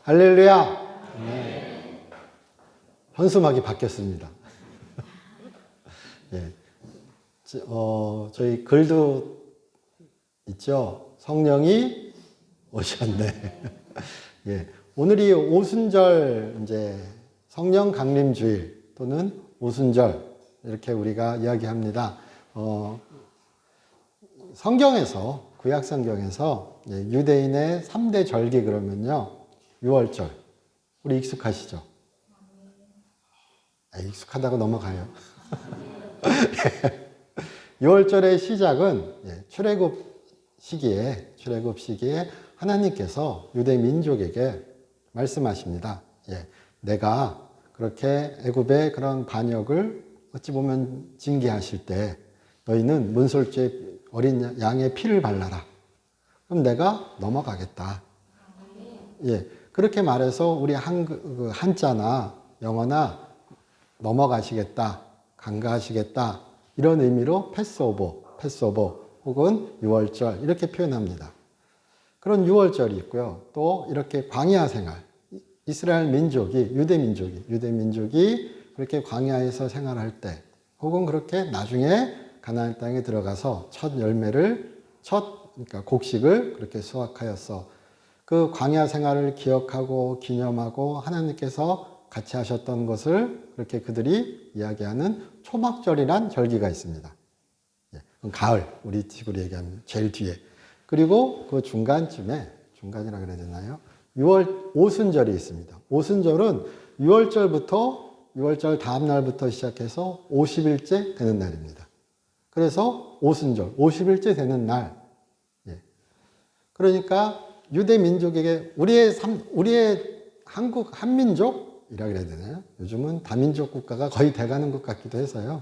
할렐루야! 네. 현수막이 바뀌었습니다. 예. 저희 글도 있죠? 성령이 오셨네. 예. 오늘이 오순절, 이제 성령 강림주일 또는 오순절, 이렇게 우리가 이야기합니다. 성경에서, 구약 성경에서 유대인의 3대 절기 그러면요. 6월절. 우리 익숙하시죠? 익숙하다고 넘어가요. 6월절의 시작은 출애굽 시기에 하나님께서 유대 민족에게 말씀하십니다. 내가 그렇게 애굽의 그런 반역을 어찌 보면 징계하실 때 너희는 문설주에 어린 양의 피를 발라라. 그럼 내가 넘어가겠다. 그렇게 말해서 우리 한자나 영어나 넘어가시겠다, 간과하시겠다 이런 의미로 패스오버 혹은 6월절 이렇게 표현합니다. 그런 6월절이 있고요. 또 이렇게 광야 생활, 이스라엘 민족이 유대 민족이 그렇게 광야에서 생활할 때 혹은 그렇게 나중에 가나안 땅에 들어가서 첫 열매를 그러니까 곡식을 그렇게 수확하였어. 그 광야 생활을 기억하고 기념하고 하나님께서 같이 하셨던 것을 그렇게 그들이 이야기하는 초막절이란 절기가 있습니다. 가을, 우리 식으로 얘기하면 제일 뒤에. 그리고 그 중간이라 그래야 되나요? 6월 오순절이 있습니다. 오순절은 6월절 다음 날부터 시작해서 50일째 되는 날입니다. 그래서 오순절, 50일째 되는 날. 그러니까 유대 민족에게 우리의 한국 한민족이라 그래야 되나요? 요즘은 다민족 국가가 거의 돼가는 것 같기도 해서요.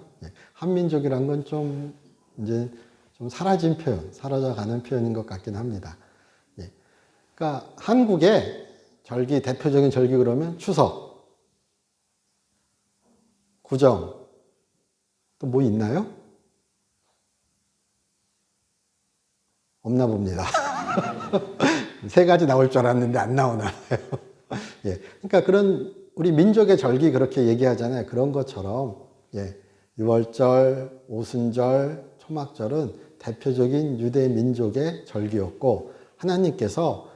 한민족이란 건 좀 이제 좀 사라진 표현, 사라져가는 표현인 것 같긴 합니다. 그러니까 한국의 절기, 대표적인 절기 그러면 추석, 구정, 또 뭐 있나요? 없나 봅니다. 세 가지 나올 줄 알았는데 안 나오나요? 그러니까 그런 우리 민족의 절기 그렇게 얘기하잖아요. 그런 것처럼 6월절, 오순절, 초막절은 대표적인 유대 민족의 절기였고 하나님께서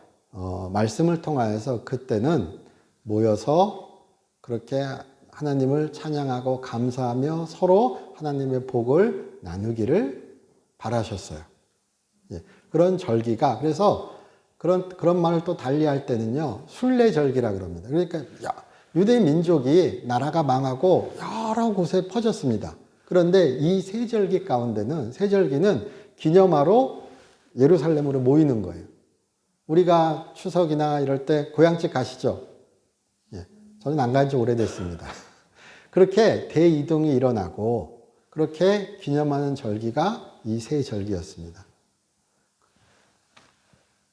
말씀을 통하여서 그때는 모여서 그렇게 하나님을 찬양하고 감사하며 서로 하나님의 복을 나누기를 바라셨어요. 그런 절기가 그래서 그런 말을 또 달리할 때는요 순례절기라 그럽니다. 그러니까 유대 민족이 나라가 망하고 여러 곳에 퍼졌습니다. 그런데 이 세 절기는 기념하러 예루살렘으로 모이는 거예요. 우리가 추석이나 이럴 때 고향집 가시죠? 저는 안 간 지 오래됐습니다. 그렇게 대이동이 일어나고 그렇게 기념하는 절기가 이 세 절기였습니다.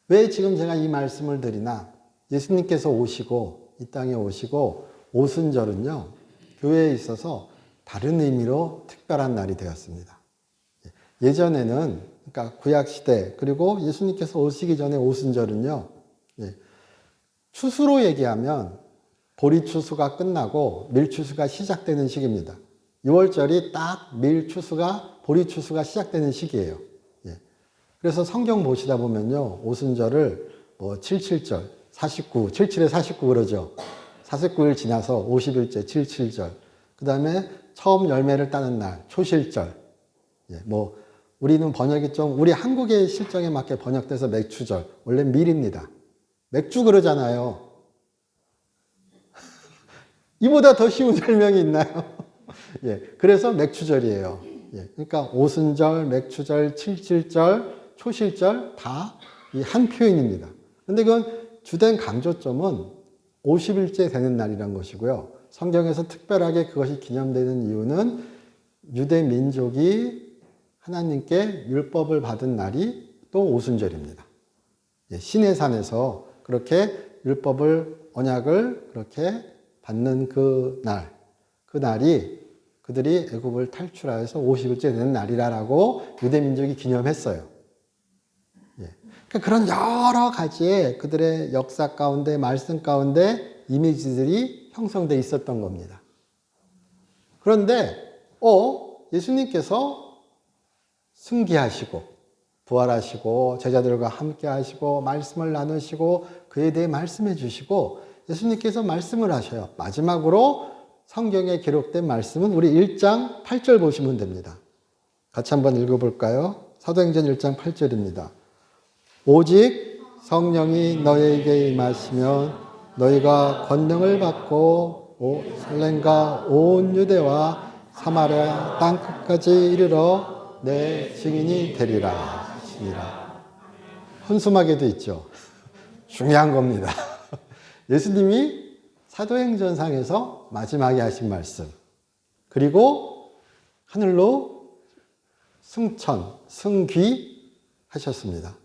왜 지금 제가 이 말씀을 드리나? 예수님께서 오시고 이 땅에 오시고 오순절은요 교회에 있어서 다른 의미로 특별한 날이 되었습니다. 예전에는 그러니까 구약 시대 그리고 예수님께서 오시기 전에 오순절은요 추수로 얘기하면 보리추수가 끝나고 밀추수가 시작되는 시기입니다. 6월절이 딱 보리추수가 시작되는 시기예요. 그래서 성경 보시다 보면요 오순절을 뭐 77절 77에 49 그러죠. 49일 지나서 50일째 77절 그 다음에 처음 열매를 따는 날 초실절 뭐 우리는 번역이 좀 우리 한국의 실정에 맞게 번역돼서 맥추절 원래 밀입니다. 맥주 그러잖아요. 이보다 더 쉬운 설명이 있나요? 그래서 맥추절이에요. 그러니까 오순절, 맥추절, 칠칠절, 초실절 다 이 한 표현입니다. 그런데 그건 주된 강조점은 50일째 되는 날이란 것이고요. 성경에서 특별하게 그것이 기념되는 이유는 유대 민족이 하나님께 율법을 받은 날이 또 오순절입니다. 시내산에서 그렇게 언약을 그렇게 받는 그 날이 그들이 애굽을 탈출하여서 50일째 되는 날이라고 유대 민족이 기념했어요. 그러니까 그런 여러 가지의 그들의 역사 가운데, 말씀 가운데 이미지들이 형성되어 있었던 겁니다. 그런데 예수님께서 승기하시고 부활하시고 제자들과 함께 하시고 말씀을 나누시고 그에 대해 말씀해 주시고 예수님께서 말씀을 하셔요. 마지막으로 성경에 기록된 말씀은 우리 1장 8절 보시면 됩니다. 같이 한번 읽어볼까요? 사도행전 1장 8절입니다. 오직 성령이 너희에게 임하시면 너희가 권능을 받고 예루살렘과 온 유대와 사마리아 땅끝까지 이르러 내 증인이 되리라 하시니라. 헌수막에도 있죠. 중요한 겁니다. 예수님이 사도행전상에서 마지막에 하신 말씀, 그리고 하늘로 승귀하셨습니다.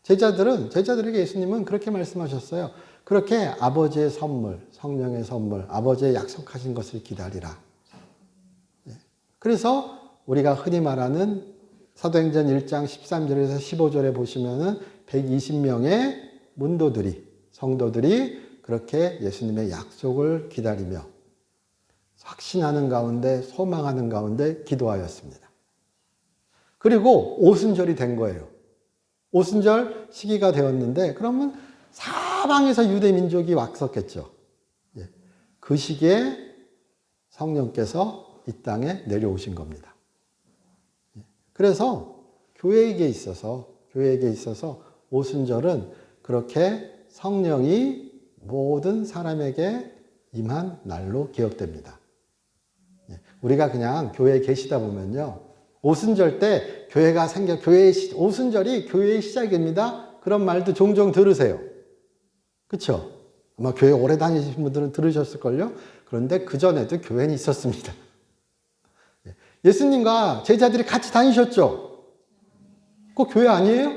제자들에게 예수님은 그렇게 말씀하셨어요. 그렇게 아버지의 선물, 성령의 선물, 아버지의 약속하신 것을 기다리라. 그래서 우리가 흔히 말하는 사도행전 1장 13절에서 15절에 보시면은 120명의 성도들이 그렇게 예수님의 약속을 기다리며 확신하는 가운데, 소망하는 가운데 기도하였습니다. 그리고 오순절이 된 거예요. 오순절 시기가 되었는데 그러면 사방에서 유대 민족이 왔었겠죠. 그 시기에 성령께서 이 땅에 내려오신 겁니다. 그래서 교회에게 있어서 오순절은 그렇게 성령이 모든 사람에게 임한 날로 기억됩니다. 우리가 그냥 교회에 계시다 보면요, 오순절 때 오순절이 교회의 시작입니다. 그런 말도 종종 들으세요. 그렇죠? 아마 교회 오래 다니신 분들은 들으셨을걸요? 그런데 그전에도 교회는 있었습니다. 예수님과 제자들이 같이 다니셨죠? 그거 교회 아니에요?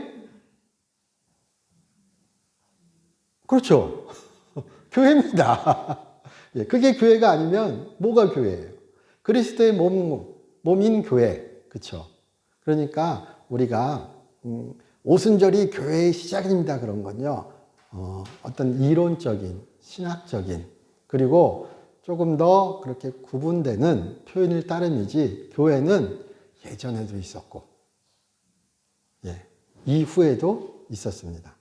그렇죠. 교회입니다. 그게 교회가 아니면 뭐가 교회예요? 그리스도의 몸인 교회. 그렇죠. 그러니까 우리가 오순절이 교회의 시작입니다. 그런 건요. 어떤 이론적인, 신학적인, 그리고 조금 더 그렇게 구분되는 표현일 따름이지 교회는 예전에도 있었고 이후에도 있었습니다.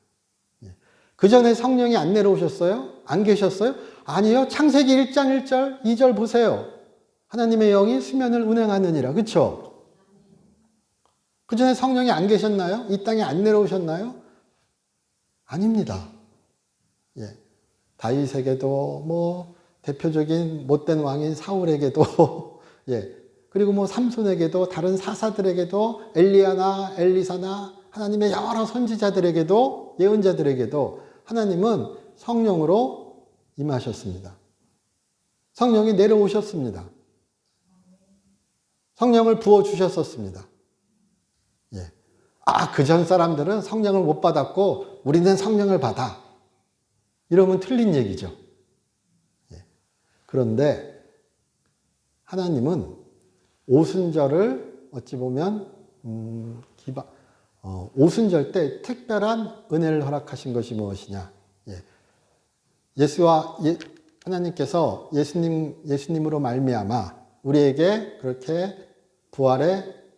그 전에 성령이 안 내려오셨어요? 안 계셨어요? 아니요. 창세기 1장 1절, 2절 보세요. 하나님의 영이 수면을 운행하느니라. 그렇죠? 그 전에 성령이 안 계셨나요? 이 땅에 안 내려오셨나요? 아닙니다. 다윗에게도 대표적인 못된 왕인 사울에게도 그리고 삼손에게도 다른 사사들에게도 엘리야나 엘리사나 하나님의 여러 선지자들에게도 예언자들에게도 하나님은 성령으로 임하셨습니다. 성령이 내려오셨습니다. 성령을 부어주셨었습니다. 그 전 사람들은 성령을 못 받았고 우리는 성령을 받아. 이러면 틀린 얘기죠. 그런데 하나님은 오순절을 어찌 보면 오순절 때 특별한 은혜를 허락하신 것이 무엇이냐? 하나님께서 예수님으로 말미암아 우리에게 그렇게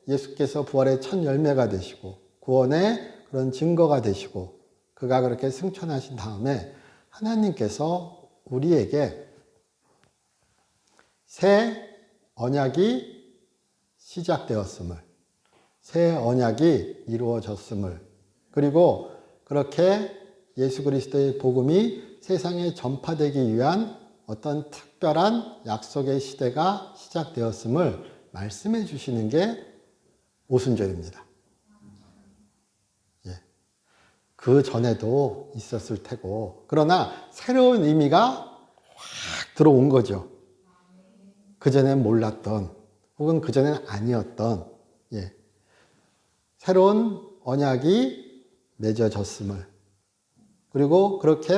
예수께서 부활의 첫 열매가 되시고 구원의 그런 증거가 되시고 그가 그렇게 승천하신 다음에 하나님께서 우리에게 새 언약이 시작되었음을, 새 언약이 이루어졌음을, 그리고 그렇게 예수 그리스도의 복음이 세상에 전파되기 위한 어떤 특별한 약속의 시대가 시작되었음을 말씀해 주시는 게 오순절입니다. 그 전에도 있었을 테고, 그러나 새로운 의미가 확 들어온 거죠. 그전엔 몰랐던, 혹은 그전엔 아니었던, 새로운 언약이 맺어졌음을, 그리고 그렇게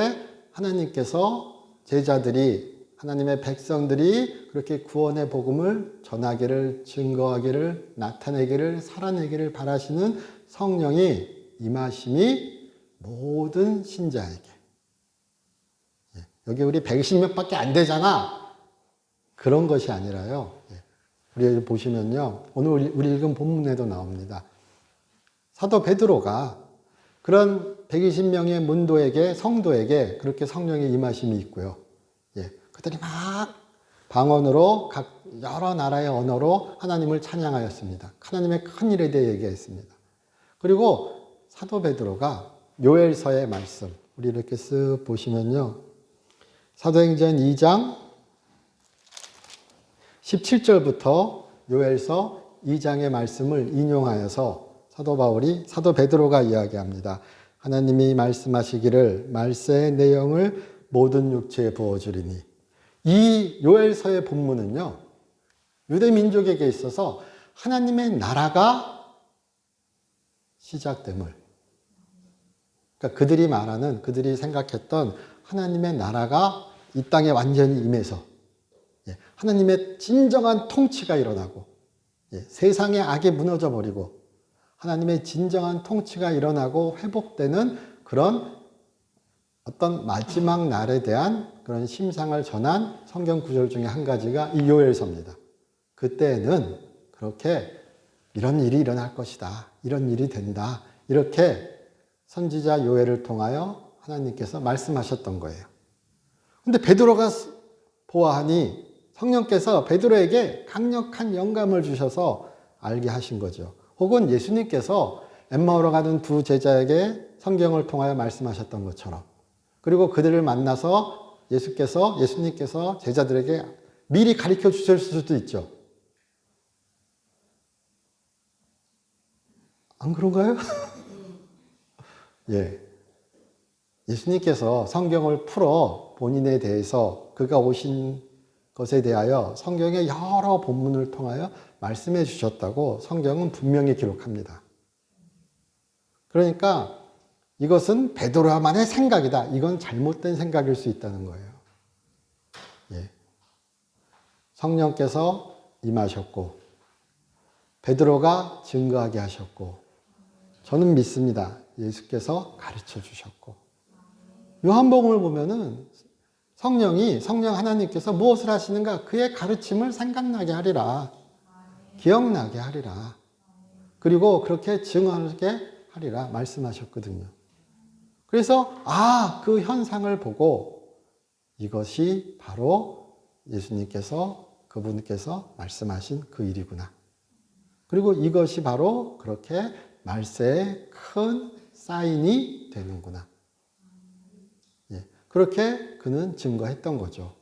하나님께서 제자들이, 하나님의 백성들이 그렇게 구원의 복음을 전하기를, 증거하기를, 나타내기를, 살아내기를 바라시는 성령이 임하심이 모든 신자에게. 여기 우리 120명밖에 안 되잖아. 그런 것이 아니라요. 우리 보시면요. 오늘 우리 읽은 본문에도 나옵니다. 사도 베드로가 그런 120명의 문도에게, 성도에게 그렇게 성령의 임하심이 있고요. 그들이 막 방언으로 각 여러 나라의 언어로 하나님을 찬양하였습니다. 하나님의 큰 일에 대해 얘기했습니다. 그리고 사도 베드로가 요엘서의 말씀, 우리 이렇게 쓱 보시면요. 사도행전 2장 17절부터 요엘서 2장의 말씀을 인용하여서 사도 바울이, 사도 베드로가 이야기합니다. 하나님이 말씀하시기를 말세의 내용을 모든 육체에 부어주리니. 이 요엘서의 본문은요, 유대 민족에게 있어서 하나님의 나라가 시작됨을, 그러니까 그들이 말하는, 그들이 생각했던 하나님의 나라가 이 땅에 완전히 임해서 하나님의 진정한 통치가 일어나고 세상의 악이 무너져 버리고 하나님의 진정한 통치가 일어나고 회복되는 그런 어떤 마지막 날에 대한 그런 심상을 전한 성경 구절 중에 한 가지가 이 요엘서입니다. 그때는 그렇게 이런 일이 일어날 것이다. 이런 일이 된다. 이렇게 선지자 요엘을 통하여 하나님께서 말씀하셨던 거예요. 근데 베드로가 보아하니 성령께서 베드로에게 강력한 영감을 주셔서 알게 하신 거죠. 혹은 예수님께서 엠마오로 가는 두 제자에게 성경을 통하여 말씀하셨던 것처럼, 그리고 그들을 만나서 예수님께서 제자들에게 미리 가르쳐 주실 수도 있죠. 안 그런가요? 예수님께서 성경을 풀어 본인에 대해서 그가 오신 것에 대하여 성경의 여러 본문을 통하여 말씀해 주셨다고 성경은 분명히 기록합니다. 그러니까 이것은 베드로만의 생각이다. 이건 잘못된 생각일 수 있다는 거예요. 성령께서 임하셨고 베드로가 증거하게 하셨고 저는 믿습니다. 예수께서 가르쳐 주셨고 요한복음을 보면은 성령 하나님께서 무엇을 하시는가? 그의 가르침을 생각나게 하리라. 기억나게 하리라. 그리고 그렇게 증언하게 하리라 말씀하셨거든요. 그래서 그 현상을 보고 이것이 바로 예수님께서 그분께서 말씀하신 그 일이구나. 그리고 이것이 바로 그렇게 말세의 큰 사인이 되는구나. 그렇게 그는 증거했던 거죠.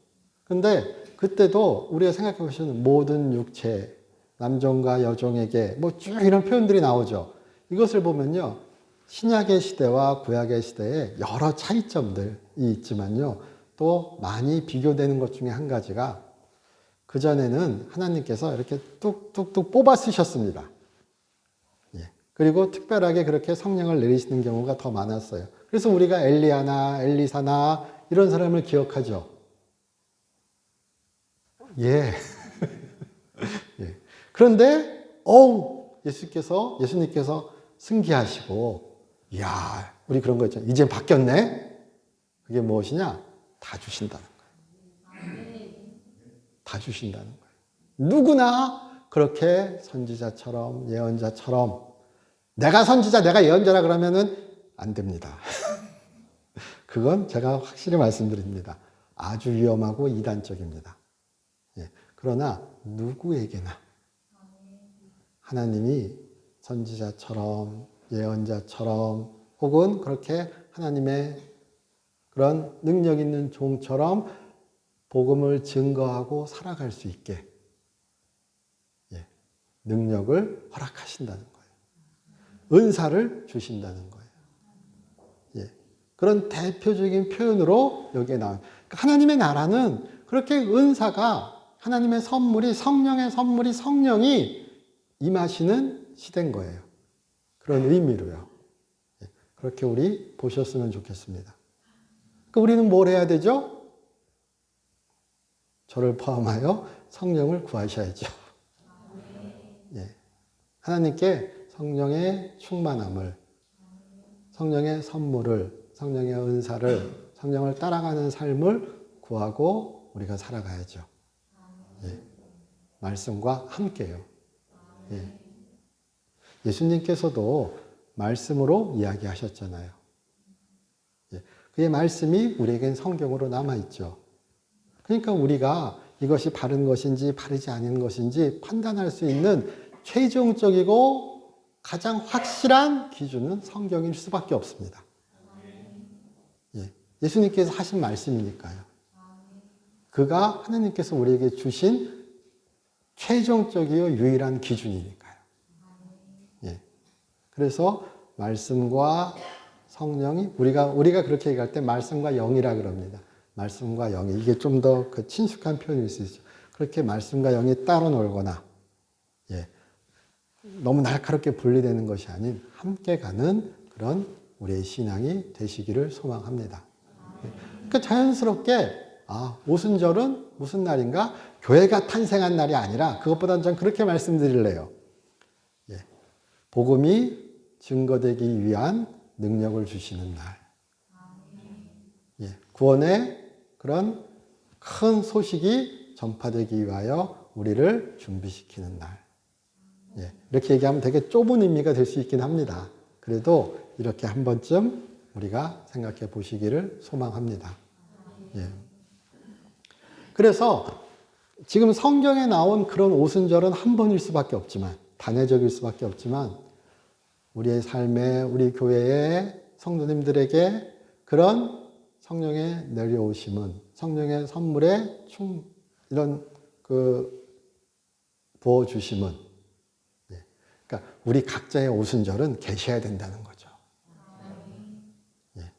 근데 그때도 우리가 생각해 보시면 모든 육체, 남종과 여종에게 뭐 쭉 이런 표현들이 나오죠. 이것을 보면요. 신약의 시대와 구약의 시대에 여러 차이점들이 있지만요. 또 많이 비교되는 것 중에 한 가지가 그전에는 하나님께서 이렇게 뚝뚝뚝 뽑아 쓰셨습니다. 그리고 특별하게 그렇게 성령을 내리시는 경우가 더 많았어요. 그래서 우리가 엘리야나 엘리사나 이런 사람을 기억하죠. 그런데 예수님께서 승계하시고, 이야, 우리 그런 거 있잖아요. 이제 바뀌었네? 그게 무엇이냐? 다 주신다는 거예요. 다 주신다는 거예요. 누구나 그렇게 선지자처럼, 예언자처럼, 내가 선지자, 내가 예언자라 그러면은 안 됩니다. 그건 제가 확실히 말씀드립니다. 아주 위험하고 이단적입니다. 그러나 누구에게나 하나님이 선지자처럼 예언자처럼 혹은 그렇게 하나님의 그런 능력 있는 종처럼 복음을 증거하고 살아갈 수 있게 능력을 허락하신다는 거예요. 은사를 주신다는 거예요. 그런 대표적인 표현으로 여기에 나와요. 하나님의 나라는 그렇게 은사가 하나님의 선물이 성령의 선물이 성령이 임하시는 시대인 거예요. 그런 의미로요. 그렇게 우리 보셨으면 좋겠습니다. 그러니까 우리는 뭘 해야 되죠? 저를 포함하여 성령을 구하셔야죠. 하나님께 성령의 충만함을 성령의 선물을, 성령의 은사를, 성령을 따라가는 삶을 구하고 우리가 살아가야죠. 예. 말씀과 함께요. 예. 예수님께서도 말씀으로 이야기하셨잖아요. 예. 그의 말씀이 우리에겐 성경으로 남아있죠. 그러니까 우리가 이것이 바른 것인지 바르지 않은 것인지 판단할 수 있는 최종적이고 가장 확실한 기준은 성경일 수밖에 없습니다. 예. 예수님께서 하신 말씀이니까요. 그가 하나님께서 우리에게 주신 최종적이요 유일한 기준이니까요. 예. 그래서 말씀과 성령이 우리가 그렇게 얘기할 때 말씀과 영이라 그럽니다. 말씀과 영이 이게 좀 더 그 친숙한 표현일 수 있죠. 그렇게 말씀과 영이 따로 놀거나 예. 너무 날카롭게 분리되는 것이 아닌 함께 가는 그런 우리의 신앙이 되시기를 소망합니다. 그러니까 자연스럽게 오순절은 무슨 날인가? 교회가 탄생한 날이 아니라 그것보다는 전 그렇게 말씀드릴래요. 예. 복음이 증거되기 위한 능력을 주시는 날. 예. 구원의 그런 큰 소식이 전파되기 위하여 우리를 준비시키는 날. 예. 이렇게 얘기하면 되게 좁은 의미가 될 수 있긴 합니다. 그래도 이렇게 한 번쯤 우리가 생각해 보시기를 소망합니다. 예. 그래서 지금 성경에 나온 그런 오순절은 한 번일 수밖에 없지만, 단회적일 수밖에 없지만, 우리의 삶에, 우리 교회의 성도님들에게 그런 성령의 내려오심은, 성령의 선물의 이런 부어주심은, 그러니까 우리 각자의 오순절은 계셔야 된다는 거죠. 예.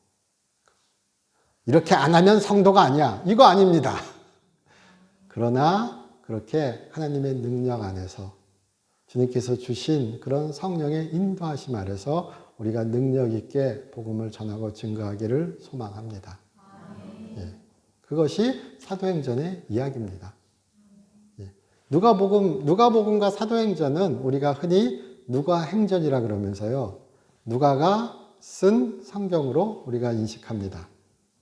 이렇게 안 하면 성도가 아니야. 이거 아닙니다. 그러나 그렇게 하나님의 능력 안에서 주님께서 주신 그런 성령의 인도하심 아래서 우리가 능력 있게 복음을 전하고 증거하기를 소망합니다. 예. 그것이 사도행전의 이야기입니다. 예. 누가복음과 사도행전은 우리가 흔히 누가행전이라 그러면서요. 누가가 쓴 성경으로 우리가 인식합니다.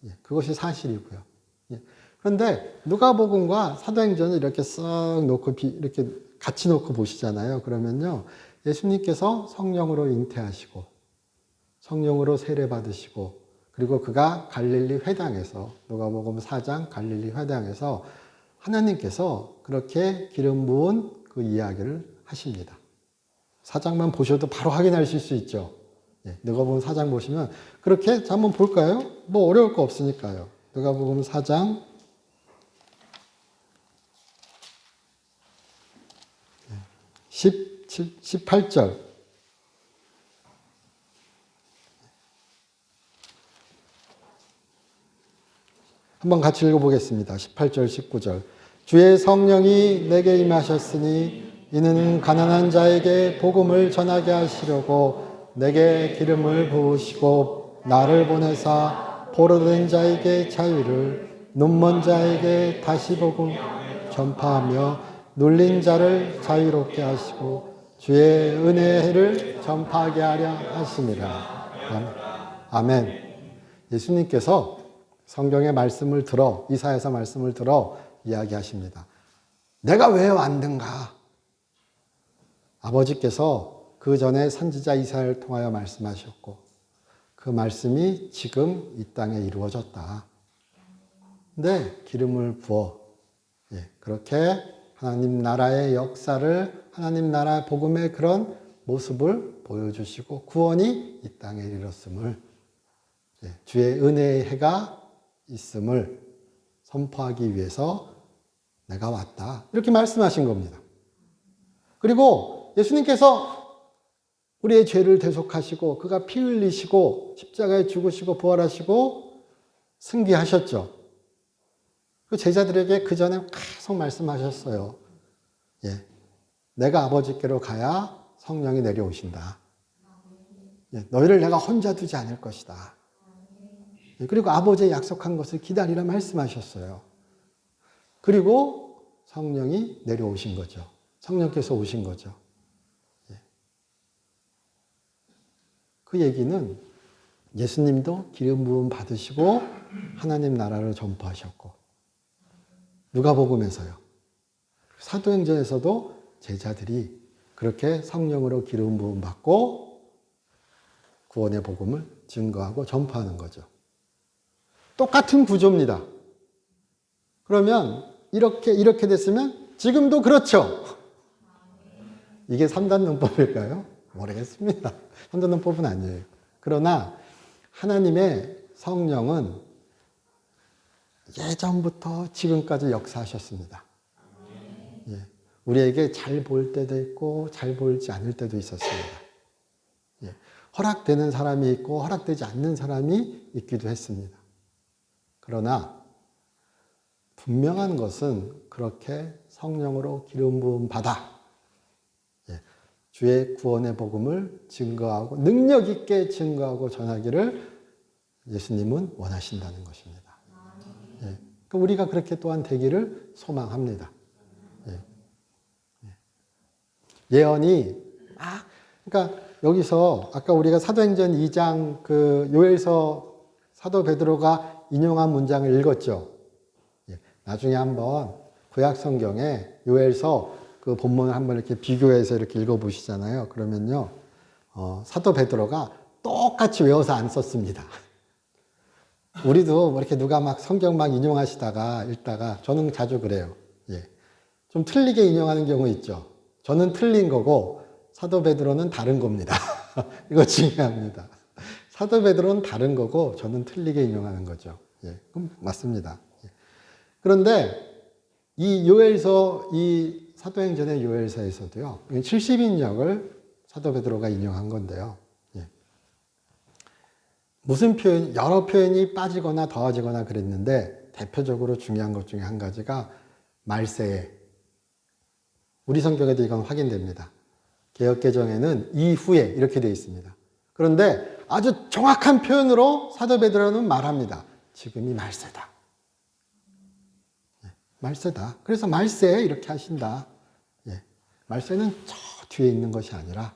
예. 그것이 사실이고요. 예. 그런데 누가복음과 사도행전을 이렇게 쓱 놓고 이렇게 같이 놓고 보시잖아요. 그러면요. 예수님께서 성령으로 잉태하시고 성령으로 세례받으시고 그리고 그가 갈릴리 회당에서 누가복음 4장 갈릴리 회당에서 하나님께서 그렇게 기름 부은 그 이야기를 하십니다. 4장만 보셔도 바로 확인하실 수 있죠. 예, 누가복음 4장 보시면 그렇게 한번 볼까요? 뭐 어려울 거 없으니까요. 누가복음 4장 18절 한번 같이 읽어보겠습니다. 18절 19절 주의 성령이 내게 임하셨으니 이는 가난한 자에게 복음을 전하게 하시려고 내게 기름을 부으시고 나를 보내사 포로된 자에게 자유를 눈먼 자에게 다시 복음 전파하며 눌린 자를 자유롭게 하시고 주의 은혜의 해를 전파하게 하려 하심이라. 아멘. 예수님께서 성경의 말씀을 들어 이사야서 말씀을 들어 이야기하십니다. 내가 왜 왔는가? 아버지께서 그 전에 선지자 이사야를 통하여 말씀하셨고 그 말씀이 지금 이 땅에 이루어졌다. 근데 기름을 부어 그렇게 하나님 나라의 역사를 하나님 나라 복음의 그런 모습을 보여주시고 구원이 이 땅에 이르렀음을 주의 은혜의 해가 있음을 선포하기 위해서 내가 왔다. 이렇게 말씀하신 겁니다. 그리고 예수님께서 우리의 죄를 대속하시고 그가 피 흘리시고 십자가에 죽으시고 부활하시고 승리하셨죠. 그 제자들에게 그 전에 계속 말씀하셨어요. 예, 내가 아버지께로 가야 성령이 내려오신다. 예, 너희를 내가 혼자 두지 않을 것이다. 예, 그리고 아버지의 약속한 것을 기다리라 말씀하셨어요. 그리고 성령이 내려오신 거죠. 성령께서 오신 거죠. 예. 그 얘기는 예수님도 기름 부음 받으시고 하나님 나라를 전파하셨고, 누가복음에서요. 사도행전에서도 제자들이 그렇게 성령으로 기름 부음 받고 구원의 복음을 증거하고 전파하는 거죠. 똑같은 구조입니다. 그러면 이렇게 됐으면 지금도 그렇죠. 이게 3단 논법일까요? 모르겠습니다. 3단 논법은 아니에요. 그러나 하나님의 성령은 예전부터 지금까지 역사하셨습니다. 예. 우리에게 잘 보일 때도 있고 잘 보이지 않을 때도 있었습니다. 예. 허락되는 사람이 있고 허락되지 않는 사람이 있기도 했습니다. 그러나 분명한 것은 그렇게 성령으로 기름 부음 받아 주의 구원의 복음을 증거하고 능력 있게 증거하고 전하기를 예수님은 원하신다는 것입니다. 예. 우리가 그렇게 또한 되기를 소망합니다. 예. 예언이 그러니까 여기서 아까 우리가 사도행전 2장 그 요엘서 사도 베드로가 인용한 문장을 읽었죠. 예. 나중에 한번 구약 성경에 요엘서 그 본문을 한번 이렇게 비교해서 이렇게 읽어보시잖아요. 그러면요, 사도 베드로가 똑같이 외워서 안 썼습니다. 우리도 뭐 이렇게 누가 막 성경 막 인용하시다가 읽다가 저는 자주 그래요. 예. 좀 틀리게 인용하는 경우 있죠. 저는 틀린 거고 사도 베드로는 다른 겁니다. 이거 중요합니다. 사도 베드로는 다른 거고 저는 틀리게 인용하는 거죠. 예. 그럼 맞습니다. 예. 그런데 이 요엘서 이 사도행전의 요엘서에서도요. 70인역을 사도 베드로가 인용한 건데요. 예. 무슨 표현, 여러 표현이 빠지거나 더해지거나 그랬는데 대표적으로 중요한 것 중에 한 가지가 말세에. 우리 성경에도 이건 확인됩니다. 개역개정에는 이후에 이렇게 되어 있습니다. 그런데 아주 정확한 표현으로 사도 베드로는 말합니다. 지금이 말세다. 말세다. 그래서 말세 이렇게 하신다. 예. 말세는 저 뒤에 있는 것이 아니라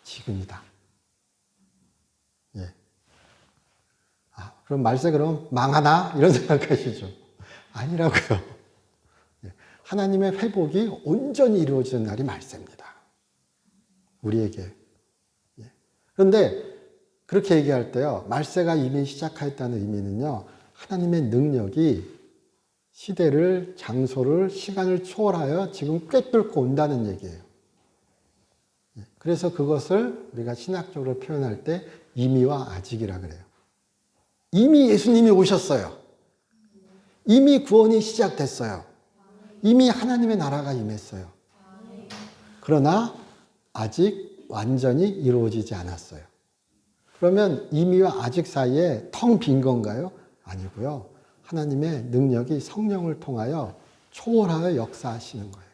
지금이다. 예. 그럼 말세 그럼 망하나? 이런 생각하시죠. 아니라고요. 예. 하나님의 회복이 온전히 이루어지는 날이 말세입니다. 우리에게. 예. 그런데 그렇게 얘기할 때요. 말세가 이미 시작하였다는 의미는요. 하나님의 능력이 시대를, 장소를, 시간을 초월하여 지금 꿰뚫고 온다는 얘기예요. 그래서 그것을 우리가 신학적으로 표현할 때 이미와 아직이라 그래요. 이미 예수님이 오셨어요. 이미 구원이 시작됐어요. 이미 하나님의 나라가 임했어요. 그러나 아직 완전히 이루어지지 않았어요. 그러면 이미와 아직 사이에 텅 빈 건가요? 아니고요. 하나님의 능력이 성령을 통하여 초월하여 역사하시는 거예요.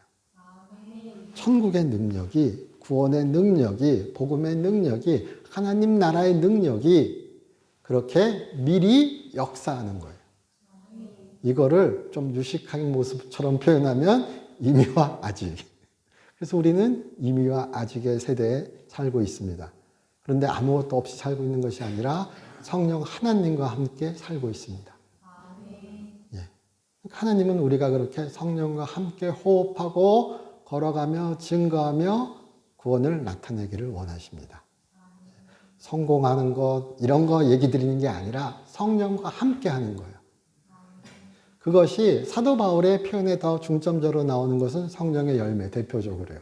천국의 능력이, 구원의 능력이, 복음의 능력이, 하나님 나라의 능력이 그렇게 미리 역사하는 거예요. 이거를 좀 유식한 모습처럼 표현하면 이미와 아직. 그래서 우리는 이미와 아직의 세대에 살고 있습니다. 그런데 아무것도 없이 살고 있는 것이 아니라 성령 하나님과 함께 살고 있습니다. 하나님은 우리가 그렇게 성령과 함께 호흡하고 걸어가며 증거하며 구원을 나타내기를 원하십니다. 성공하는 것 이런 거 얘기 드리는 게 아니라 성령과 함께 하는 거예요. 그것이 사도 바울의 표현에 더 중점적으로 나오는 것은 성령의 열매 대표적으로요.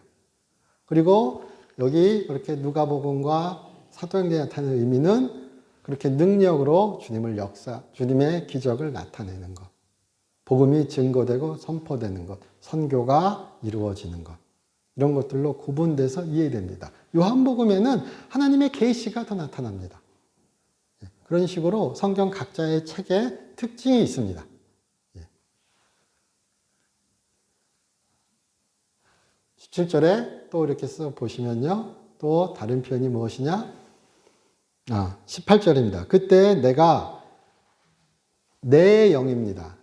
그리고 여기 그렇게 누가복음과 사도행전에 나타내는 의미는 그렇게 능력으로 주님의 기적을 나타내는 것. 복음이 증거되고 선포되는 것, 선교가 이루어지는 것, 이런 것들로 구분돼서 이해됩니다. 요한복음에는 하나님의 계시가 더 나타납니다. 그런 식으로 성경 각자의 책에 특징이 있습니다. 17절에 또 이렇게 써 보시면요. 또 다른 표현이 무엇이냐? 18절입니다. 그때 내가 내 영입니다.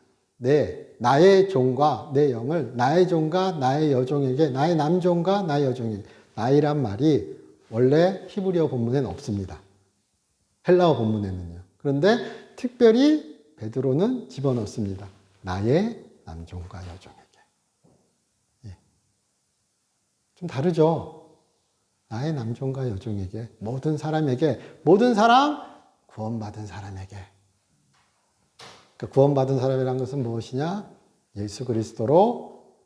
나의 종과 내 영을 나의 종과 나의 여종에게, 나의 남종과 나의 여종에게, 나이란 말이 원래 히브리어 본문에는 없습니다. 헬라어 본문에는요. 그런데 특별히 베드로는 집어넣습니다. 나의 남종과 여종에게. 예. 좀 다르죠? 나의 남종과 여종에게, 모든 사람에게, 모든 사람, 구원받은 사람에게. 그 구원받은 사람이란 것은 무엇이냐? 예수 그리스도로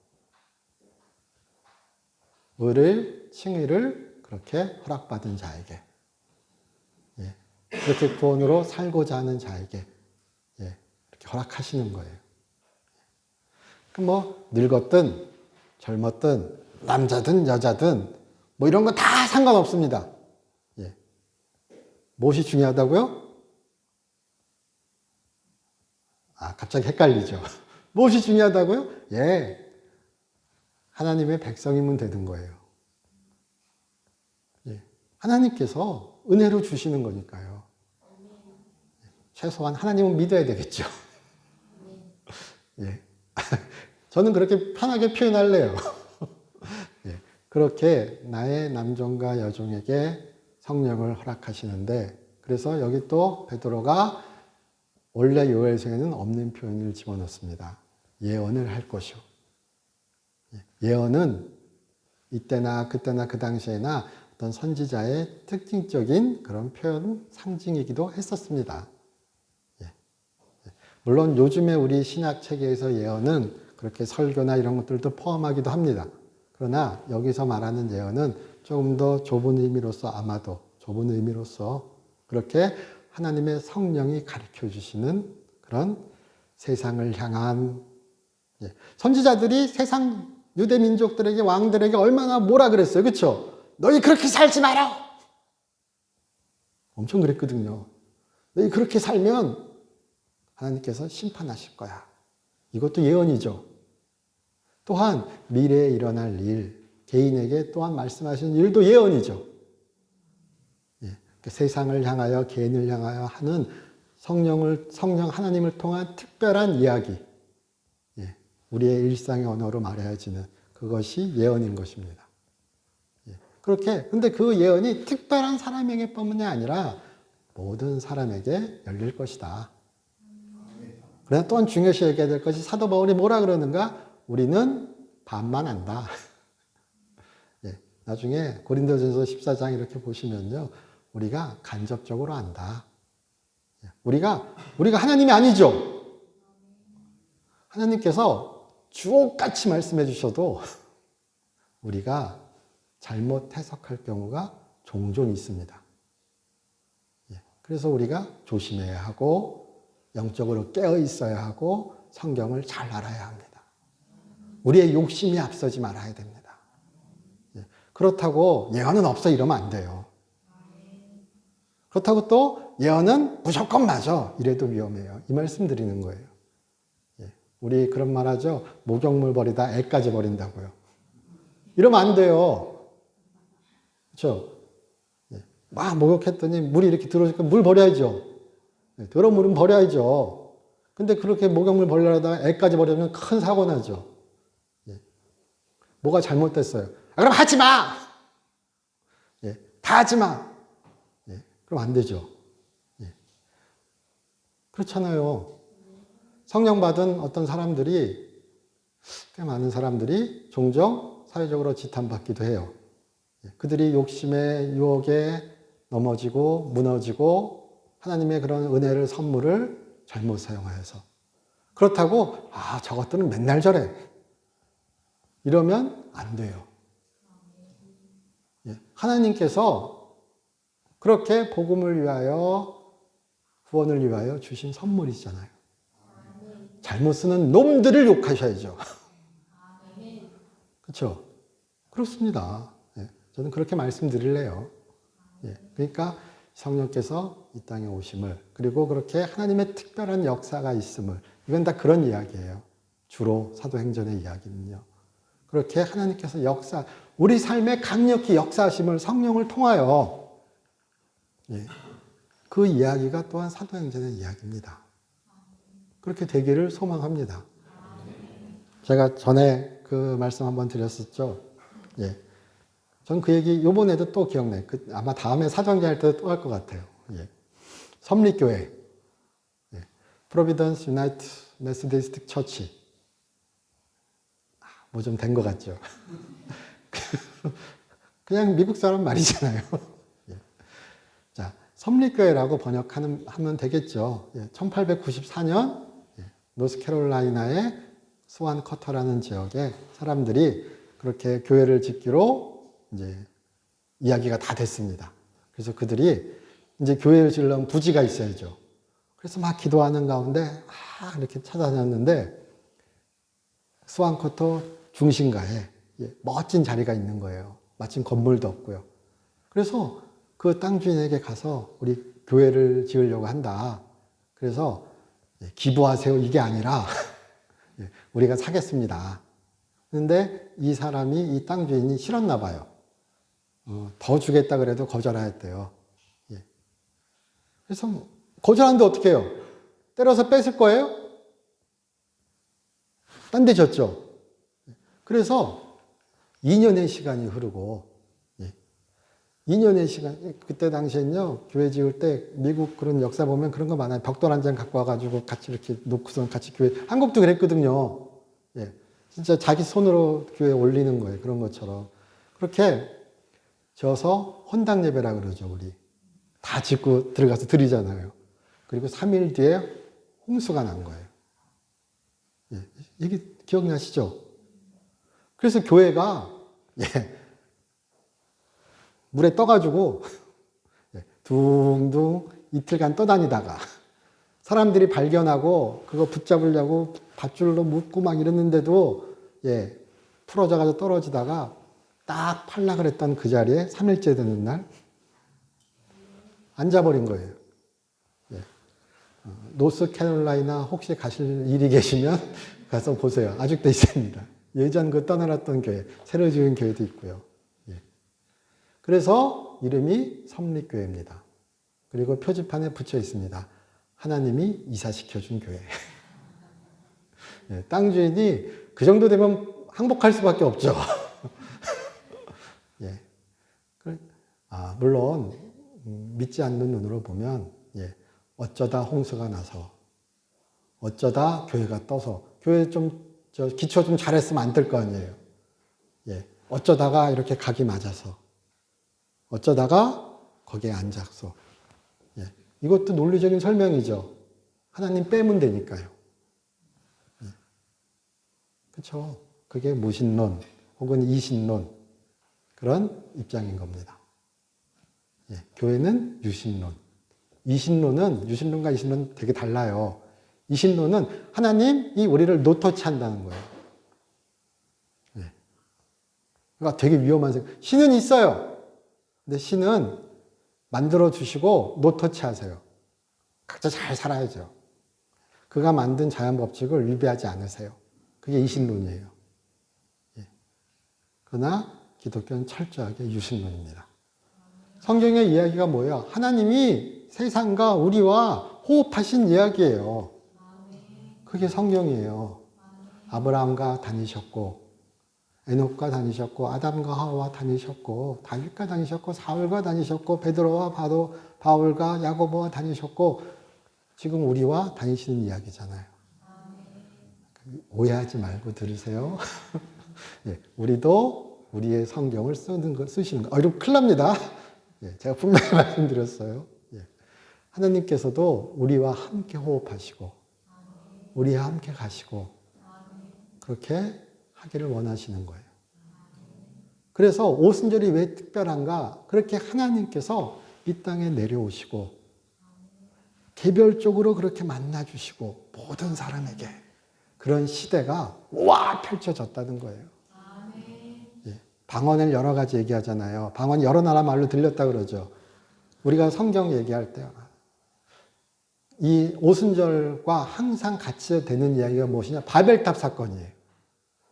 의를, 칭의를 그렇게 허락받은 자에게. 예. 그렇게 구원으로 살고자 하는 자에게. 예. 이렇게 허락하시는 거예요. 뭐, 늙었든, 젊었든, 남자든, 여자든, 뭐 이런 거 다 상관없습니다. 예. 무엇이 중요하다고요? 아, 갑자기 헷갈리죠. 무엇이 중요하다고요? 예. 하나님의 백성이면 되는 거예요. 예. 하나님께서 은혜로 주시는 거니까요. 최소한 하나님은 믿어야 되겠죠. 예. 저는 그렇게 편하게 표현할래요. 예. 그렇게 나의 남종과 여종에게 성령을 허락하시는데, 그래서 여기 또 베드로가 원래 요엘성에는 없는 표현을 집어넣습니다. 예언을 할 것이요. 예언은 이때나 그때나 그 당시에나 어떤 선지자의 특징적인 그런 표현, 상징이기도 했었습니다. 물론 요즘에 우리 신약 체계에서 예언은 그렇게 설교나 이런 것들도 포함하기도 합니다. 그러나 여기서 말하는 예언은 조금 더 좁은 의미로서, 아마도 좁은 의미로서 그렇게 하나님의 성령이 가르쳐 주시는 그런 세상을 향한, 선지자들이 세상 유대 민족들에게, 왕들에게 얼마나 뭐라 그랬어요. 그렇죠? 너희 그렇게 살지 마라. 엄청 그랬거든요. 너희 그렇게 살면 하나님께서 심판하실 거야. 이것도 예언이죠. 또한 미래에 일어날 일, 개인에게 또한 말씀하시는 일도 예언이죠. 예, 세상을 향하여, 개인을 향하여 하는 성령 하나님을 통한 특별한 이야기, 예, 우리의 일상의 언어로 말해야지는 그것이 예언인 것입니다. 예, 그렇게, 근데 그 예언이 특별한 사람에게뿐만이 아니라 모든 사람에게 열릴 것이다. 그러나 또한 중요시 얘기해야 될 것이, 사도 바울이 뭐라 그러는가? 우리는 반만 안다. 예, 나중에 고린도전서 14장 이렇게 보시면요, 우리가 간접적으로 안다. 예, 우리가 하나님이 아니죠. 하나님께서 주옥같이 말씀해 주셔도 우리가 잘못 해석할 경우가 종종 있습니다. 예, 그래서 우리가 조심해야 하고 영적으로 깨어 있어야 하고 성경을 잘 알아야 합니다. 우리의 욕심이 앞서지 말아야 됩니다. 예, 그렇다고 예언은 없어 이러면 안 돼요. 그렇다고 또 예언은 무조건 맞아 이래도 위험해요. 이 말씀 드리는 거예요. 예, 우리 그런 말 하죠. 목욕물 버리다 애까지 버린다고요. 이러면 안 돼요. 그렇죠? 예, 막 목욕했더니 물이 이렇게 들어오니까 물 버려야죠. 예, 더러운 물은 버려야죠. 근데 그렇게 목욕물 버리려다가 애까지 버리면 큰 사고 나죠. 뭐가 잘못됐어요? 아, 그럼 하지 마! 예, 다 하지 마! 예, 그럼 안 되죠. 예. 그렇잖아요. 성령 받은 어떤 사람들이, 꽤 많은 사람들이 종종 사회적으로 지탄받기도 해요. 예, 그들이 욕심의 유혹에 넘어지고 무너지고 하나님의 그런 은혜를, 선물을 잘못 사용하여서. 그렇다고, 아, 저것들은 맨날 저래. 이러면 안 돼요. 예, 하나님께서 그렇게 복음을 위하여, 구원을 위하여 주신 선물이잖아요. 잘못 쓰는 놈들을 욕하셔야죠. 그렇죠? 그렇습니다. 예, 저는 그렇게 말씀드릴래요. 예, 그러니까 성령께서 이 땅에 오심을, 그리고 그렇게 하나님의 특별한 역사가 있음을, 이건 다 그런 이야기예요. 주로 사도행전의 이야기는요. 그렇게 하나님께서 우리 삶에 강력히 역사하심을 성령을 통하여, 예, 그 이야기가 또한 사도행전의 이야기입니다. 그렇게 되기를 소망합니다. 제가 전에 그 말씀 한번 드렸었죠. 예, 전 그 얘기 요번에도 또 기억나요. 아마 다음에 사도행전 할 때 또 할 것 같아요. 예. 섬립교회, 프로비던스 유나이트 메소디스틱 처치. 뭐 좀 된 것 같죠? 그냥 미국 사람 말이잖아요. 자, 섬립교회라고 번역하면 되겠죠. 1894년 노스캐롤라이나의 스완 커터라는 지역에 사람들이 그렇게 교회를 짓기로 이제 이야기가 다 됐습니다. 그래서 그들이 이제 교회를 지으려면 부지가 있어야죠. 그래서 막 기도하는 가운데 이렇게 찾아다녔는데 스완 커터 중심가에 멋진 자리가 있는 거예요. 마침 건물도 없고요. 그래서 그 땅 주인에게 가서 우리 교회를 지으려고 한다. 그래서 기부하세요. 이게 아니라 우리가 사겠습니다. 그런데 이 사람이 이 땅 주인이 싫었나 봐요. 더 주겠다 그래도 거절하였대요. 그래서 거절하는데 어떻게 해요? 때려서 뺏을 거예요? 딴 데 졌죠. 그래서 2년의 시간이 흐르고 2년의 시간, 그때 당시엔요, 교회 지을 때 미국 그런 역사 보면 그런 거 많아요. 벽돌 한 장 갖고 와가지고 같이 이렇게 놓고선 같이 교회, 한국도 그랬거든요. 진짜 자기 손으로 교회에 올리는 거예요. 그런 것처럼. 그렇게 져서 헌당 예배라 그러죠, 우리. 다 짓고 들어가서 드리잖아요. 그리고 3일 뒤에 홍수가 난 거예요. 이게 기억나시죠? 그래서 교회가, 물에 떠가지고 둥둥 이틀간 떠다니다가 사람들이 발견하고 그거 붙잡으려고 밧줄로 묶고 막 이랬는데도 풀어져가지고 떨어지다가 딱 팔락을 했던 그 자리에 3일째 되는 날 앉아버린 거예요. 노스캐롤라이나 혹시 가실 일이 계시면 가서 보세요. 아직도 있습니다. 예전 그 떠나놨던 교회, 새로 지은 교회도 있고요. 그래서 이름이 섬립교회입니다. 그리고 표지판에 붙여 있습니다. 하나님이 이사시켜준 교회. 땅 주인이 그 정도 되면 항복할 수밖에 없죠. 물론 믿지 않는 눈으로 보면 어쩌다 홍수가 나서 어쩌다 교회가 떠서 교회 기초 좀 잘했으면 안 될 거 아니에요. 어쩌다가 이렇게 각이 맞아서 어쩌다가 거기에 앉아서 이것도 논리적인 설명이죠. 하나님 빼면 되니까요. 그렇죠. 그게 무신론 혹은 이신론 그런 입장인 겁니다. 교회는 유신론. 이신론은 유신론과 이신론 되게 달라요. 이신론은 하나님이 우리를 노터치 한다는 거예요. 그러니까 되게 위험한 생각. 신은 있어요. 근데 신은 만들어 주시고 노터치 하세요. 각자 잘 살아야죠. 그가 만든 자연 법칙을 위배하지 않으세요. 그게 이신론이에요. 그러나 기독교는 철저하게 유신론입니다. 성경의 이야기가 뭐예요? 하나님이 세상과 우리와 호흡하신 이야기예요. 그게 성경이에요. 아브라함과 다니셨고 에녹과 다니셨고 아담과 하와와 다니셨고 다윗과 다니셨고 사울과 다니셨고 베드로와 바울과 야고보와 다니셨고 지금 우리와 다니시는 이야기잖아요. 오해하지 말고 들으세요. 우리도 우리의 성경을 쓰시는 거. 이러면 큰일 납니다. 제가 분명히 말씀드렸어요. 하나님께서도 우리와 함께 호흡하시고 우리와 함께 가시고 그렇게 하기를 원하시는 거예요. 그래서 오순절이 왜 특별한가? 그렇게 하나님께서 이 땅에 내려오시고 개별적으로 그렇게 만나주시고 모든 사람에게 그런 시대가 펼쳐졌다는 거예요. 방언을 여러 가지 얘기하잖아요. 방언이 여러 나라 말로 들렸다 그러죠. 우리가 성경 얘기할 때 이 오순절과 항상 같이 되는 이야기가 무엇이냐? 바벨탑 사건이에요.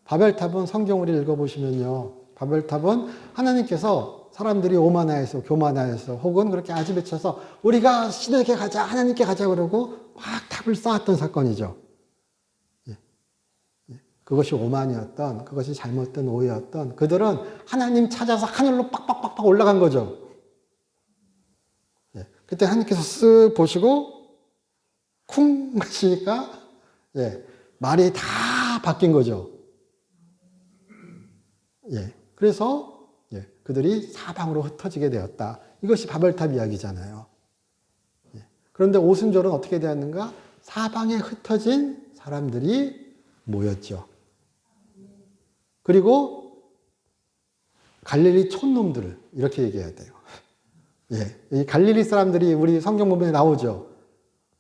바벨탑은 성경을 읽어보시면요. 바벨탑은 하나님께서 사람들이 오만하여서 교만하여서 혹은 그렇게 아지배쳐서 우리가 신에게 가자 하나님께 가자 그러고 막 탑을 쌓았던 사건이죠. 그것이 오만이었던 그것이 잘못된 오해였던 그들은 하나님 찾아서 하늘로 빡빡빡빡 올라간 거죠. 그때 하나님께서 쓱 보시고 쿵 하시니까 예, 말이 다 바뀐 거죠. 예, 그래서 예, 그들이 사방으로 흩어지게 되었다. 이것이 바벨탑 이야기잖아요. 예, 그런데 오순절은 어떻게 되었는가? 사방에 흩어진 사람들이 모였죠. 그리고 갈릴리 촌놈들을 이렇게 얘기해야 돼요. 예, 이 갈릴리 사람들이 우리 성경 부분에 나오죠.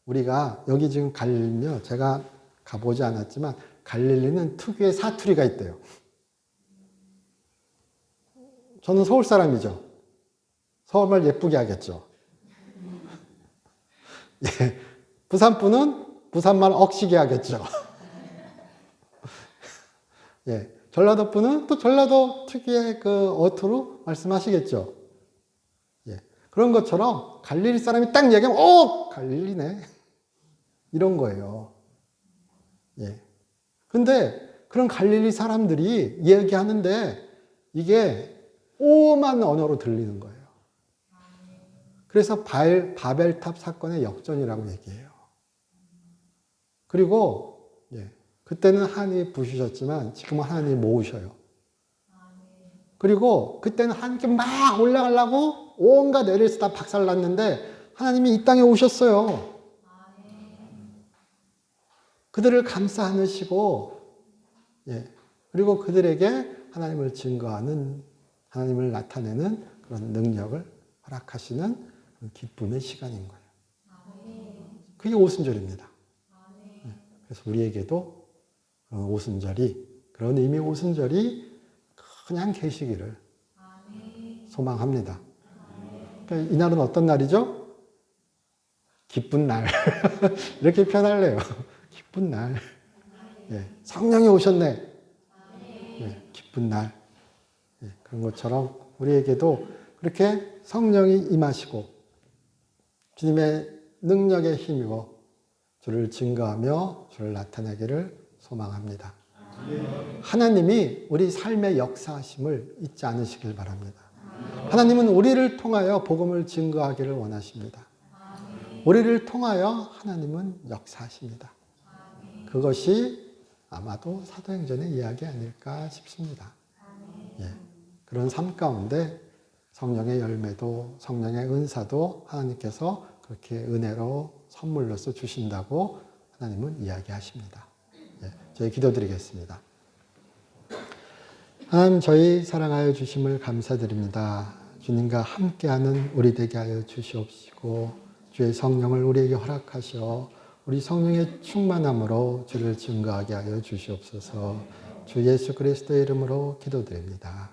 우리가 여기 지금 갈릴리며 제가 가보지 않았지만 갈릴리는 특유의 사투리가 있대요. 저는 서울 사람이죠. 서울말 예쁘게 하겠죠. 예, 부산 분은 부산말 억시게 하겠죠. 예, 전라도 분은 또 전라도 특유의 그 어투로 말씀하시겠죠. 예, 그런 것처럼 갈릴리 사람이 딱 얘기하면 갈릴리네 이런 거예요. 예, 근데 그런 갈릴리 사람들이 얘기하는데 이게 오만 언어로 들리는 거예요. 그래서 바벨탑 사건의 역전이라고 얘기해요. 그리고 예, 그때는 하나님이 부수셨지만 지금은 하나님이 모으셔요. 그리고 그때는 하나님께 막 올라가려고 온갖 애를 다 박살났는데 하나님이 이 땅에 오셨어요. 그들을 감싸 안으시고 예, 그리고 그들에게 하나님을 증거하는 하나님을 나타내는 그런 능력을 허락하시는 기쁨의 시간인 거예요. 그게 오순절입니다. 그래서 우리에게도 오순절이 그런 의미 오순절이 그냥 계시기를 소망합니다. 그러니까 이날은 어떤 날이죠? 기쁜 날. 이렇게 표현할래요. 기쁜 날. 예, 성령이 오셨네. 예, 기쁜 날. 예, 그런 것처럼 우리에게도 그렇게 성령이 임하시고 주님의 능력에 힘입어 주를 증거하며 주를 나타내기를 소망합니다. 하나님이 우리 삶의 역사하심을 잊지 않으시길 바랍니다. 하나님은 우리를 통하여 복음을 증거하기를 원하십니다. 우리를 통하여 하나님은 역사하십니다. 그것이 아마도 사도행전의 이야기 아닐까 싶습니다. 예, 그런 삶 가운데 성령의 열매도 성령의 은사도 하나님께서 그렇게 은혜로 선물로서 주신다고 하나님은 이야기하십니다. 예, 저희 기도드리겠습니다. 하나님 저희 사랑하여 주심을 감사드립니다. 주님과 함께하는 우리 되게 하여 주시옵시고 주의 성령을 우리에게 허락하시어 우리 성령의 충만함으로 주를 증거하게 하여 주시옵소서. 주 예수 그리스도의 이름으로 기도드립니다.